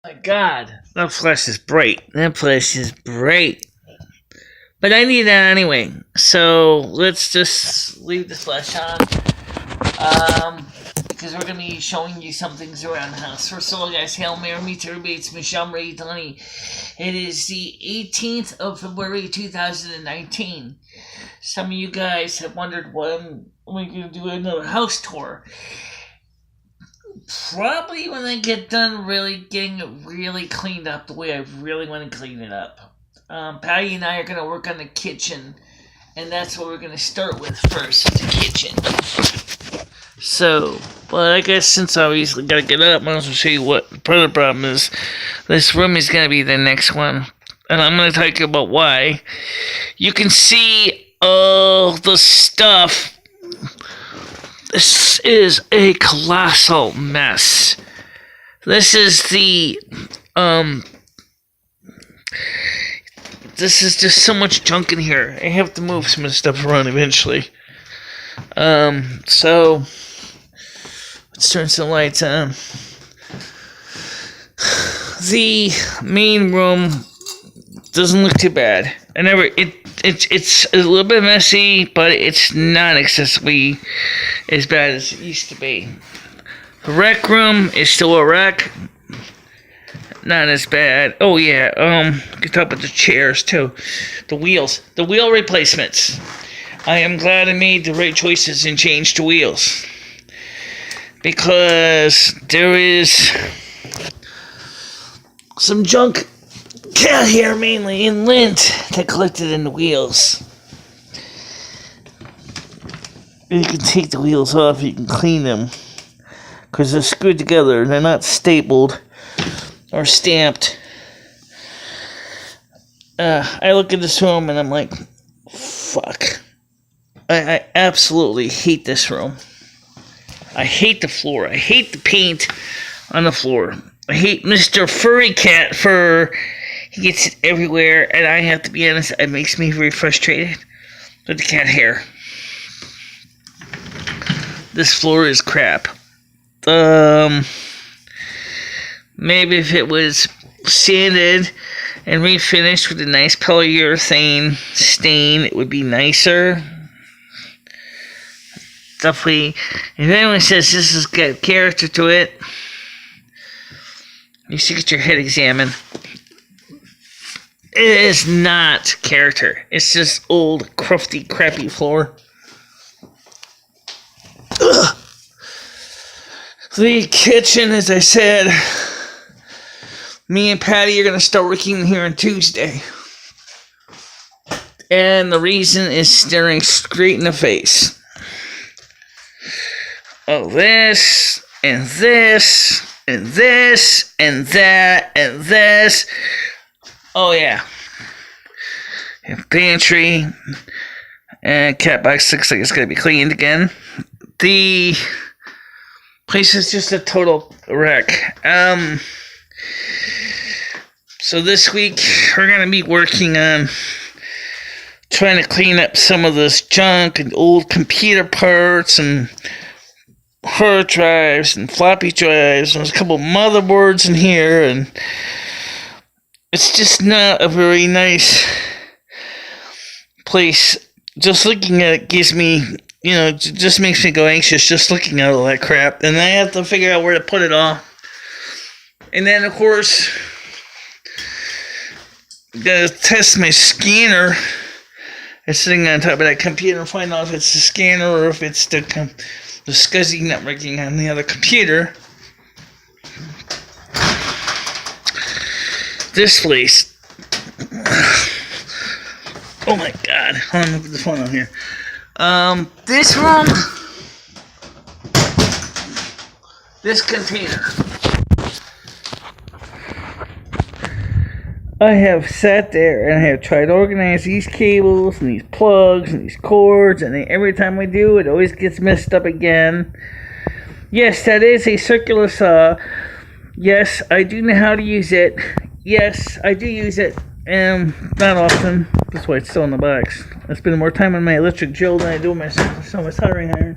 My God, that flash is bright. That flash is bright. But I need that anyway. So let's just leave the flash on. Because we're going to be showing you some things around the house. First of all, guys, Hail Mary, me to everybody. It's Michelle Marie Donnie. It is the 18th of February 2019. Some of you guys have wondered when we're going to do another house tour. Probably when I get done really getting it really cleaned up the way I really want to clean it up. Patty and I are going to work on the kitchen, and that's what we're going to start with first, the kitchen. So, but I guess since I obviously got to get up, I might as well show you what part of the problem is. This room is going to be the next one, and I'm going to talk about why. You can see all the stuff. This is a colossal mess. This is the, this is just so much junk in here. I have to move some of the stuff around eventually. So, let's turn some lights on. The main room doesn't look too bad. It's a little bit messy, but it's not excessively as bad as it used to be. The rec room is still a wreck. Not as bad. Oh yeah, we can talk about the chairs too. The wheels. The wheel replacements. I am glad I made the right choices and changed the wheels. Because there is some junk, cat hair mainly, and lint that collected in the wheels. You can take the wheels off, you can clean them. Because they're screwed together, they're not stapled or stamped. I look at this room and I'm like, fuck. I absolutely hate this room. I hate the floor. I hate the paint on the floor. I hate Mr. Furry Cat Fur. He gets it everywhere, and I have to be honest, it makes me very frustrated with the cat hair. This floor is crap. Maybe if it was sanded and refinished with a nice polyurethane stain, it would be nicer. Definitely, if anyone says this has got character to it, you should get your head examined. It is not character. It's just old, crufty, crappy floor. Ugh. The kitchen, as I said, me and Patty are going to start working here on Tuesday. And the reason is staring straight in the face. Oh, this, and this, and this, and that, and this. Oh, yeah. And pantry. And cat box looks like it's going to be cleaned again. The place is just a total wreck. So this week, we're going to be working on trying to clean up some of this junk and old computer parts and hard drives and floppy drives, and there's a couple motherboards in here, and it's just not a very nice place. Just looking at it gives me, just makes me go anxious just looking at all that crap, and I have to figure out where to put it all. And then, of course, gotta test my scanner. It's sitting on top of that computer and find out if it's the scanner or if it's the SCSI networking on the other computer. This place. Oh my God. Hold on, look at the phone on here. This room. This container. I have sat there and I have tried to organize these cables and these plugs and these cords, and every time I do, it always gets messed up again. Yes, that is a circular saw. Yes, I do know how to use it. Yes, I do use it. Not often. That's why it's still in the box. I spend more time on my electric drill than I do on my soldering iron.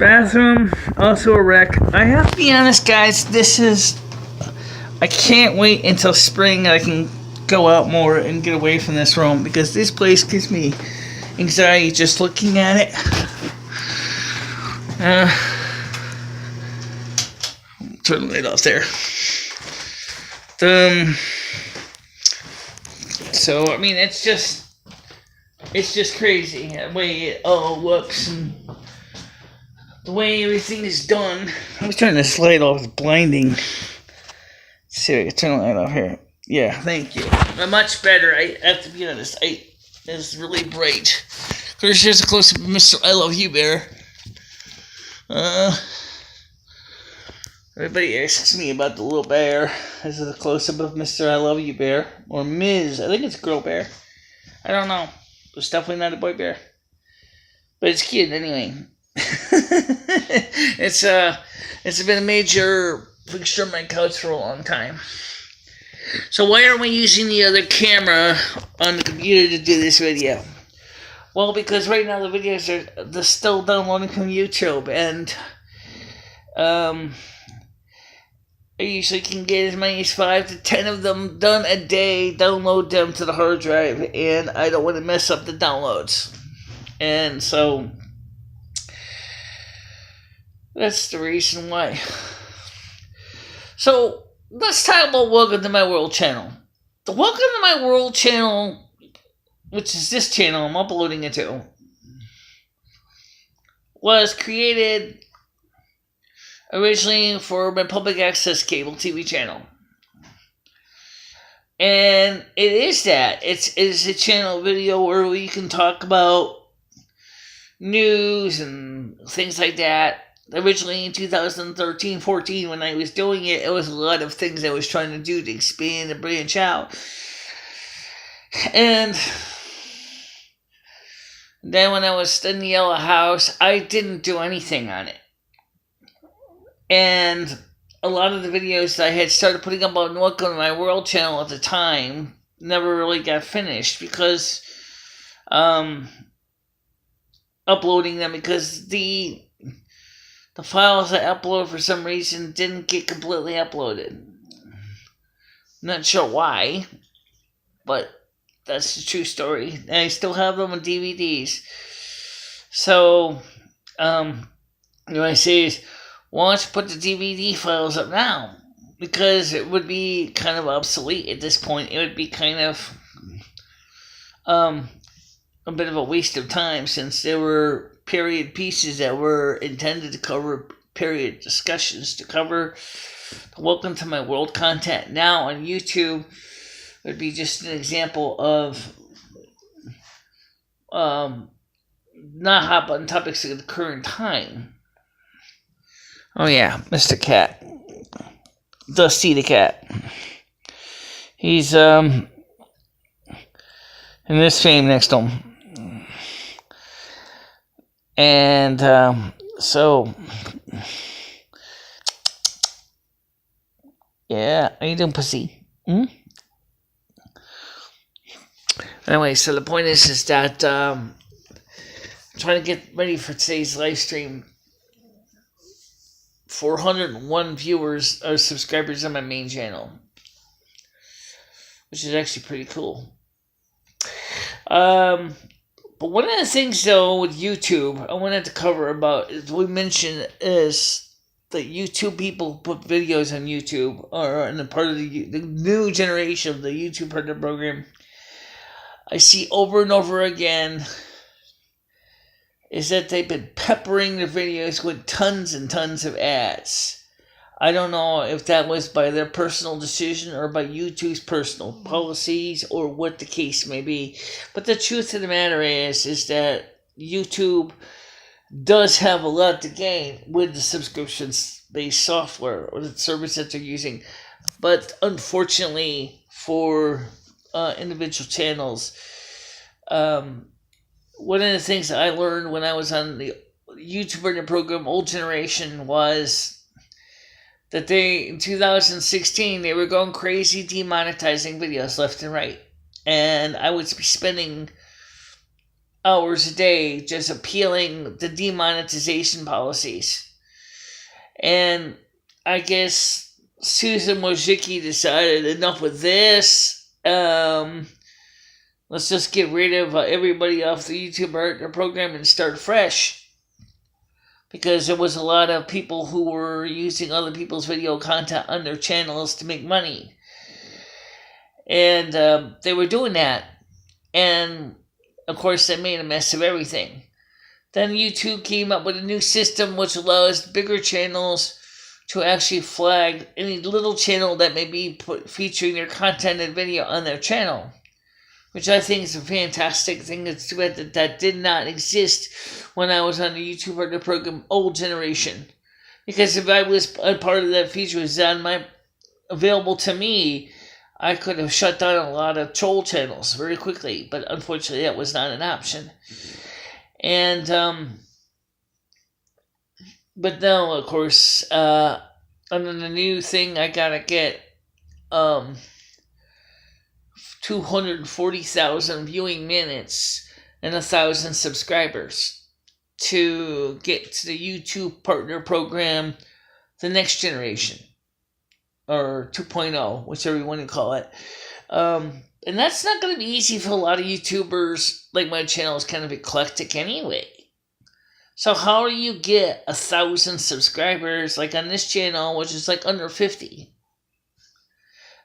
Bathroom, also a wreck. I have to be honest, guys, I can't wait until spring I can go out more and get away from this room, because this place gives me anxiety just looking at it. Turn the light off there. So I mean, it's just crazy the way it all looks and the way everything is done. I was turning this light off. It's blinding. Let's see if I can turn the light off here. Yeah, thank you. Much better. I have to be honest. It's really bright. Here's a close-up of Mr. I Love You Bear. Everybody asks me about the little bear. This is a close-up of Mr. I Love You Bear. Or Ms. I think it's a girl bear. I don't know. It's definitely not a boy bear. But it's cute anyway. It's been a major fixture on my couch for a long time. So why aren't we using the other camera on the computer to do this video? Well, because right now the videos they're still downloading from YouTube, and I usually can get as many as 5 to 10 of them done a day, download them to the hard drive, and I don't want to mess up the downloads. And so that's the reason why. So let's talk about Welcome to My World channel. The Welcome to My World channel, which is this channel I'm uploading it to, was created originally for my public access cable TV channel. And it is that. It is a channel video where we can talk about news and things like that. Originally in 2013-14, when I was doing it, it was a lot of things I was trying to do to expand and branch out. And then when I was in the Yellow House, I didn't do anything on it. And a lot of the videos that I had started putting up on Welcome to My World channel at the time never really got finished because uploading them, because the files I upload for some reason didn't get completely uploaded. Not sure why, but that's the true story. And I still have them on DVDs. So, what I say is, why don't you put the DVD files up now? Because it would be kind of obsolete at this point. It would be kind of a bit of a waste of time, since there were period pieces that were intended to cover period discussions, to cover Welcome to My World content. Now on YouTube would be just an example of not hot button topics at the current time. Oh yeah, Mr. Cat. Dusty the cat. He's in this frame next to him. And so yeah, how you doing, pussy? Anyway, so the point is that I'm trying to get ready for today's live stream. 401 viewers or subscribers on my main channel, which is actually pretty cool. But one of the things, though, with YouTube, I wanted to cover about, as we mentioned, is that YouTube people put videos on YouTube, or in the part of the new generation of the YouTube partner program. I see over and over again is that they've been peppering their videos with tons and tons of ads. I don't know if that was by their personal decision or by YouTube's personal policies or what the case may be. But the truth of the matter is that YouTube does have a lot to gain with the subscriptions-based software or the service that they're using. But unfortunately for individual channels, one of the things that I learned when I was on the YouTube partner program, Old Generation, was that in 2016, they were going crazy demonetizing videos left and right. And I would be spending hours a day just appealing the demonetization policies. And I guess Susan Wojcicki decided enough with this. Let's just get rid of everybody off the YouTube partner program and start fresh. Because there was a lot of people who were using other people's video content on their channels to make money. And they were doing that. And, of course, that made a mess of everything. Then YouTube came up with a new system which allows bigger channels to actually flag any little channel that may be featuring their content and video on their channel, which I think is a fantastic thing. It's too bad that did not exist when I was on the YouTube partner program old generation. Because if I was a part of that feature was available to me, I could have shut down a lot of troll channels very quickly. But unfortunately, that was not an option. And but now, of course, under the new thing, I gotta get 240,000 viewing minutes and 1,000 subscribers to get to the YouTube partner program, the next generation, or 2.0, whichever you want to call it. And that's not going to be easy for a lot of YouTubers. Like, my channel is kind of eclectic anyway. So how do you get 1,000 subscribers, like on this channel, which is like under 50?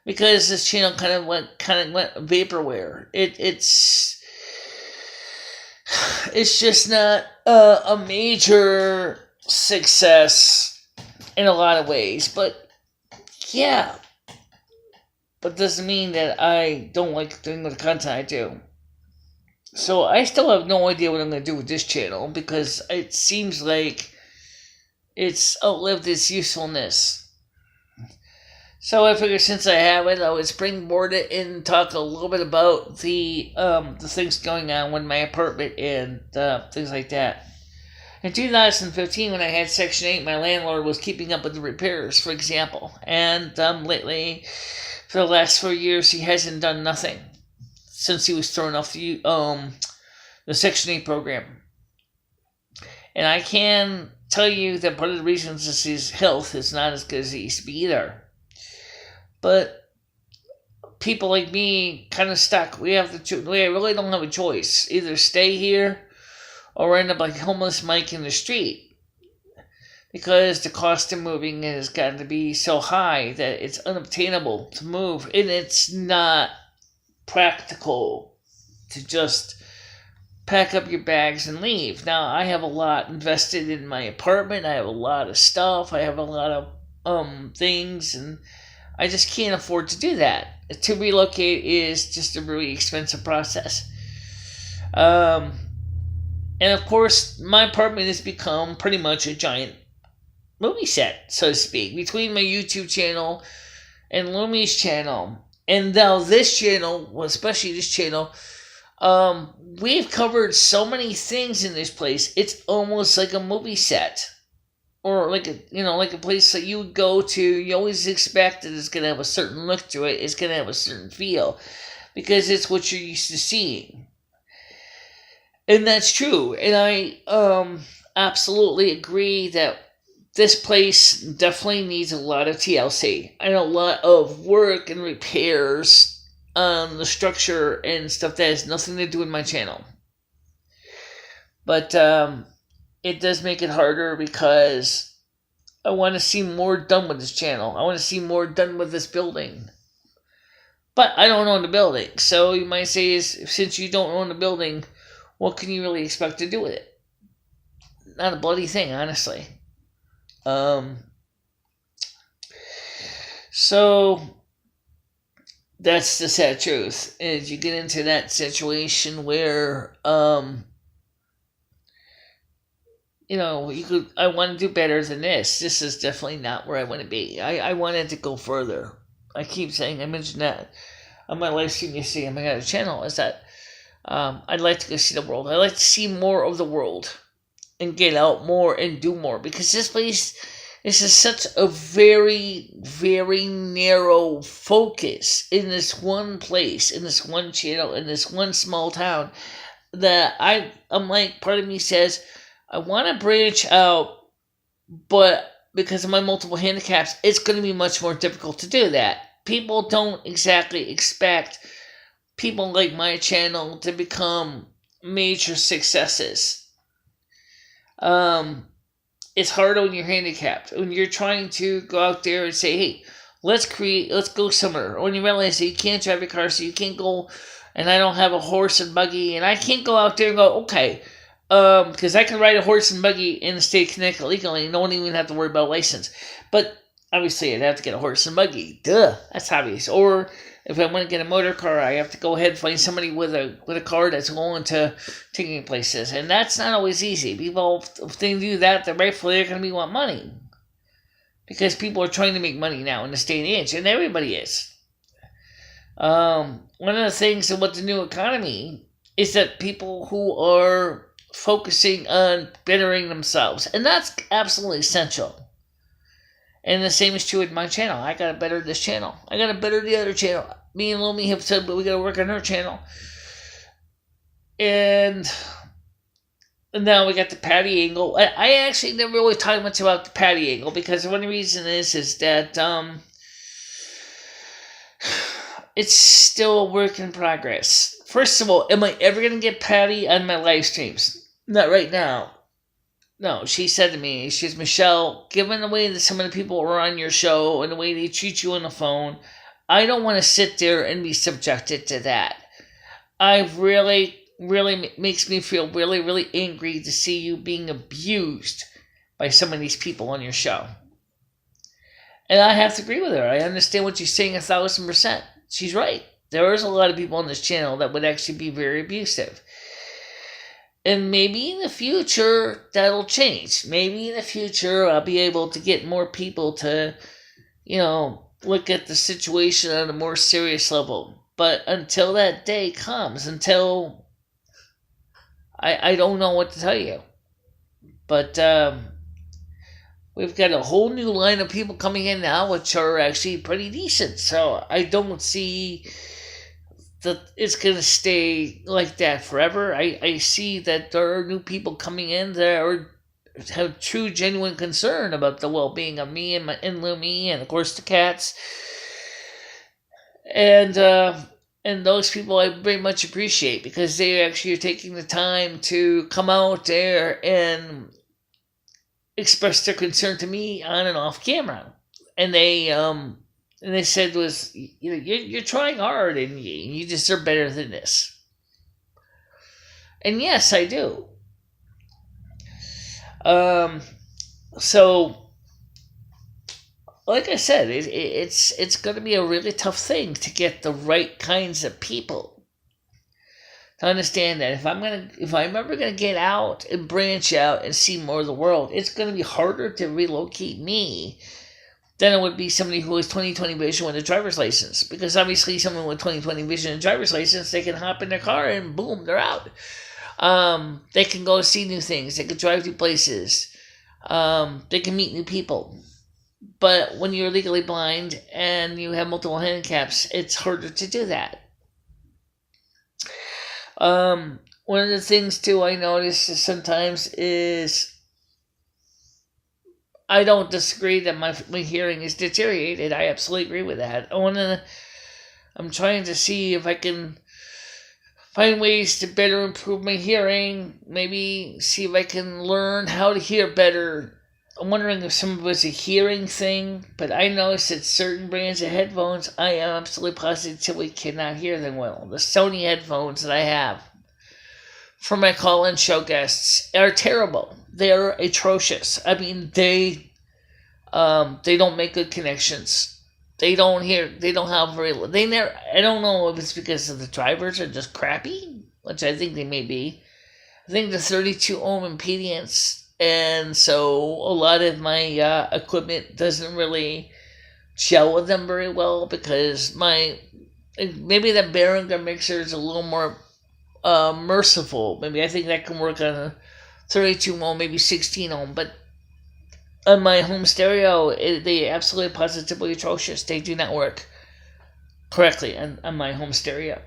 Because this channel kind of went vaporware. It's just not a major success in a lot of ways. But yeah, but doesn't mean that I don't like doing the content I do. So I still have no idea what I'm going to do with this channel, because it seems like it's outlived its usefulness. So I figured since I have it, I would springboard it and talk a little bit about the things going on with my apartment and things like that. In 2015, when I had Section 8, my landlord was keeping up with the repairs, for example. And lately, for the last 4 years, he hasn't done nothing since he was thrown off the Section 8 program. And I can tell you that part of the reasons is his health is not as good as it used to be either. But people like me kind of stuck. We really don't have a choice. Either stay here or end up like homeless Mike in the street. Because the cost of moving has gotten to be so high that it's unobtainable to move. And it's not practical to just pack up your bags and leave. Now, I have a lot invested in my apartment. I have a lot of stuff. I have a lot of things, and I just can't afford to do that. To relocate is just a really expensive process. And of course, my apartment has become pretty much a giant movie set, so to speak, between my YouTube channel and Lumi's channel. And now this channel, well, especially this channel, we've covered so many things in this place. It's almost like a movie set, or like a place that you would go to. You always expect that it's gonna have a certain look to it. It's gonna have a certain feel, because it's what you're used to seeing, and that's true. And I absolutely agree that this place definitely needs a lot of TLC and a lot of work and repairs on the structure and stuff that has nothing to do with my channel. But it does make it harder, because I want to see more done with this channel. I want to see more done with this building. But I don't own the building. So you might say, since you don't own the building, what can you really expect to do with it? Not a bloody thing, honestly. So that's the sad truth, is you get into that situation where, I want to do better than this. This is definitely not where I want to be. I wanted to go further. I keep saying, I mentioned that on my live stream yesterday on my other channel, is that I'd like to go see the world. I'd like to see more of the world and get out more and do more, because this place, this is such a very, very narrow focus in this one place, in this one channel, in this one small town, that I'm like, part of me says, I want to branch out, but because of my multiple handicaps, it's going to be much more difficult to do that. People don't exactly expect people like my channel to become major successes. It's hard when you're handicapped. When you're trying to go out there and say, hey, let's go somewhere. When you realize that you can't drive a car, so you can't go, and I don't have a horse and buggy, and I can't go out there and go, okay, because I can ride a horse and buggy in the state of Connecticut legally, and don't even have to worry about a license. But obviously, I'd have to get a horse and buggy. Duh, that's obvious. Or if I want to get a motor car, I have to go ahead and find somebody with a car that's going to taking places, and that's not always easy. People, if they do that, then rightfully they're going to want money, because people are trying to make money now in this day and age, and everybody is. One of the things about the new economy is that people who are focusing on bettering themselves, and that's absolutely essential. And the same is true with my channel. I gotta better this channel. I gotta better the other channel. Me and Lomi have said, but we gotta work on her channel. And now we got the Patty angle. I actually never really talked much about the Patty angle, because one reason is that it's still a work in progress. First of all, am I ever gonna get Patty on my live streams? Not right now. No, she said to me, she's Michelle, given the way that some of the people are on your show and the way they treat you on the phone, I don't want to sit there and be subjected to that. Really makes me feel really, really angry to see you being abused by some of these people on your show. And I have to agree with her. I understand what she's saying 1,000%. She's right. There is a lot of people on this channel that would actually be very abusive. And maybe in the future, that'll change. Maybe in the future, I'll be able to get more people to, look at the situation on a more serious level. But until that day comes, until I don't know what to tell you. But we've got a whole new line of people coming in now, which are actually pretty decent. So I don't see that it's going to stay like that forever. I see that there are new people coming in that have true, genuine concern about the well-being of me and Lumi, and of course the cats. And those people I very much appreciate, because they actually are taking the time to come out there and express their concern to me on and off camera. And they said you're trying hard and you deserve better than this. And yes, I do. So, like I said, it's going to be a really tough thing to get the right kinds of people to understand that if I'm ever gonna get out and branch out and see more of the world, it's going to be harder to relocate me than it would be somebody who has 20/20 vision with a driver's license. Because obviously someone with 20/20 vision and a driver's license, they can hop in their car and boom, they're out. They can go see new things. They can drive to places. They can meet new people. But when you're legally blind and you have multiple handicaps, it's harder to do that. One of the things, too, I notice sometimes is I don't disagree that my hearing is deteriorated. I absolutely agree with that. I'm trying to see if I can find ways to better improve my hearing. Maybe see if I can learn how to hear better. I'm wondering if some of it's a hearing thing, but I noticed that certain brands of headphones, I am absolutely positively cannot hear them well. The Sony headphones that I have for my call-in show guests are terrible. They're atrocious. I mean, they don't make good connections. They don't have very. I don't know if it's because of the drivers are just crappy, which I think they may be. I think the 32 ohm impedance, and so a lot of my equipment doesn't really gel with them very well, because maybe the Behringer mixer is a little more merciful. Maybe I think that can work on a 32 ohm, maybe 16 ohm, but on my home stereo, they absolutely positively atrocious. They do not work correctly on my home stereo.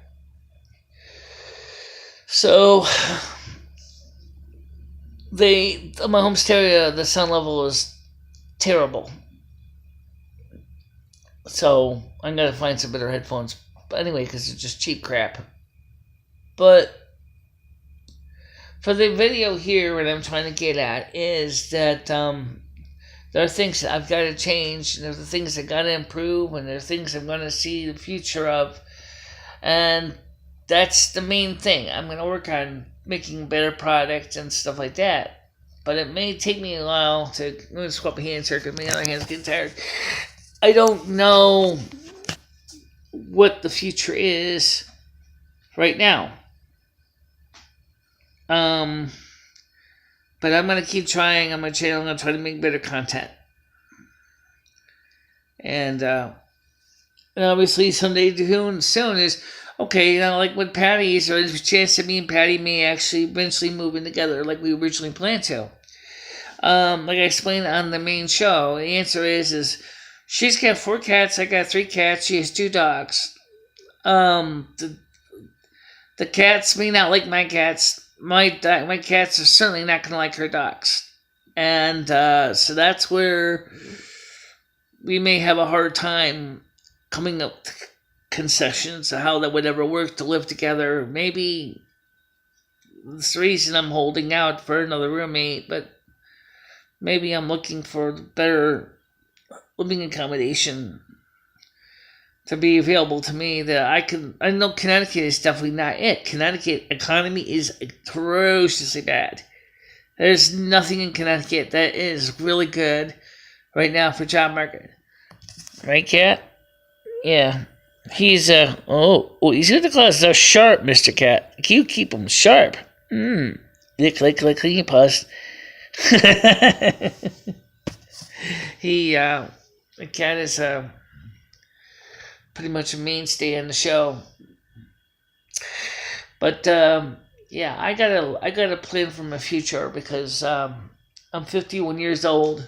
So my home stereo, the sound level is terrible. So I'm gonna find some better headphones. But anyway, because it's just cheap crap. But for the video here, what I'm trying to get at is that there are things that I've got to change, and there's things that got to improve, and there's things I'm going to see the future of, and that's the main thing. I'm going to work on making better products and stuff like that. But it may take me a while to. I'm going to swap my hands here because my other hand's getting tired. I don't know what the future is right now. But I'm going to keep trying on my channel. I'm going to try to make better content. And obviously someday soon is, okay, like with Patty, so there's a chance that me and Patty may actually eventually move in together like we originally planned to. Like I explained on the main show, the answer is she's got 4 cats, I got 3 cats, she has 2 dogs. The cats may not like my cats. My cats are certainly not going to like her dogs. And so that's where we may have a hard time coming up with concessions of how that would ever work to live together. Maybe that's the reason I'm holding out for another roommate, but maybe I'm looking for better living accommodation to be available to me that I know Connecticut is definitely not it. Connecticut economy is atrociously bad. There's nothing in Connecticut that is really good right now for job market. Right, Cat? Yeah. He's, he's got the claws so sharp, Mr. Cat. You keep them sharp. Lick, you pause. The cat is, pretty much a mainstay in the show. But yeah, I gotta plan for my future because I'm 51 years old.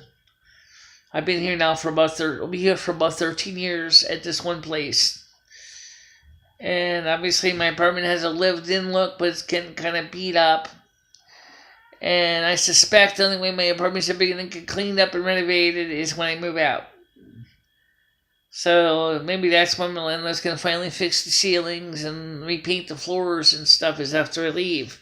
I've been here now for I'll be here for about 13 years at this one place. And obviously my apartment has a lived-in look, but it's getting kind of beat up. And I suspect the only way my apartment's ever going to get cleaned up and renovated is when I move out. So maybe that's when my landlord's going to finally fix the ceilings and repaint the floors and stuff is after I leave.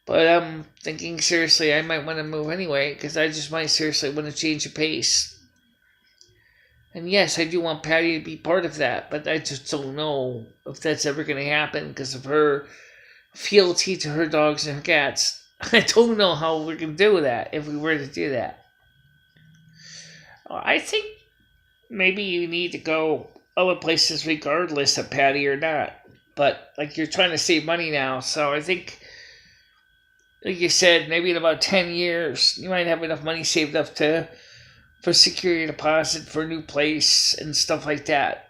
But I'm thinking seriously I might want to move anyway because I just might seriously want to change the pace. And yes, I do want Patty to be part of that, but I just don't know if that's ever going to happen because of her fealty to her dogs and her cats. I don't know how we're going to do that if we were to do that. I think maybe you need to go other places regardless of Patty or not. But, like, you're trying to save money now, so I think, like you said, maybe in about 10 years, you might have enough money saved up for security deposit for a new place and stuff like that.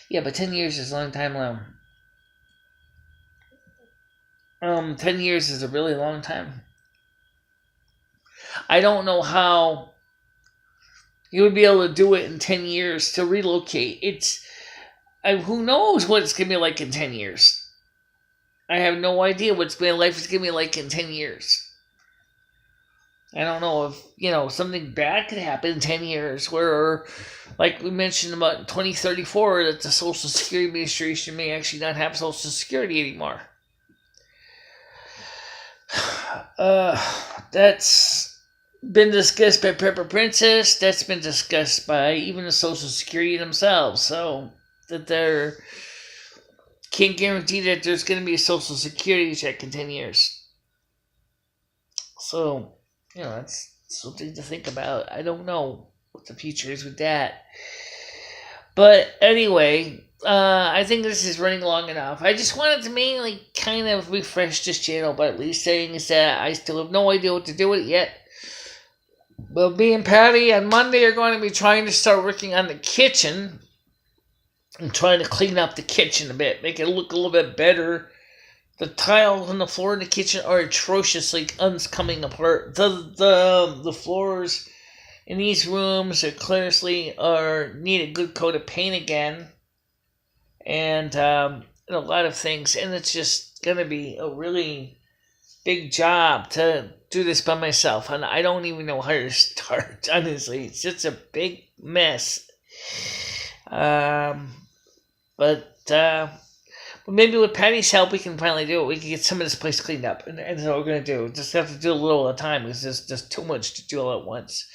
Yeah, but 10 years is a long time now. 10 years is a really long time. I don't know how you would be able to do it in 10 years to relocate. Who knows what it's going to be like in 10 years. I have no idea what my life is going to be like in 10 years. I don't know if, something bad could happen in 10 years where, like we mentioned about 2034, that the Social Security Administration may actually not have Social Security anymore. That's been discussed by Pepper Princess. That's been discussed by even the Social Security themselves. So that they can't guarantee that there's going to be a Social Security check in 10 years. So, that's something to think about. I don't know what the future is with that. But anyway, I think this is running long enough. I just wanted to mainly kind of refresh this channel, but at least saying is that I still have no idea what to do with it yet. But me and Patty on Monday are going to be trying to start working on the kitchen and trying to clean up the kitchen a bit, make it look a little bit better. The tiles on the floor in the kitchen are atrociously coming apart. The floors in these rooms are clearly need a good coat of paint again. And and a lot of things, and it's just gonna be a really big job to do this by myself, and I don't even know how to start. Honestly, it's just a big mess. Um, but maybe with Patty's help, we can finally do it. We can get some of this place cleaned up, and that's what we're gonna do. Just have to do a little at a time because there's just too much to do all at once.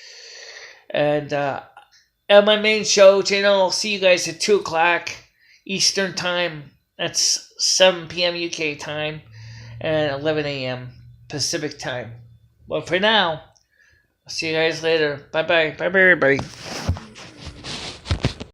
And at my main show channel, I'll see you guys at 2 o'clock Eastern time. That's 7 p.m. UK time and 11 a.m. Pacific time. But for now, I'll see you guys later. Bye bye. Bye bye, everybody.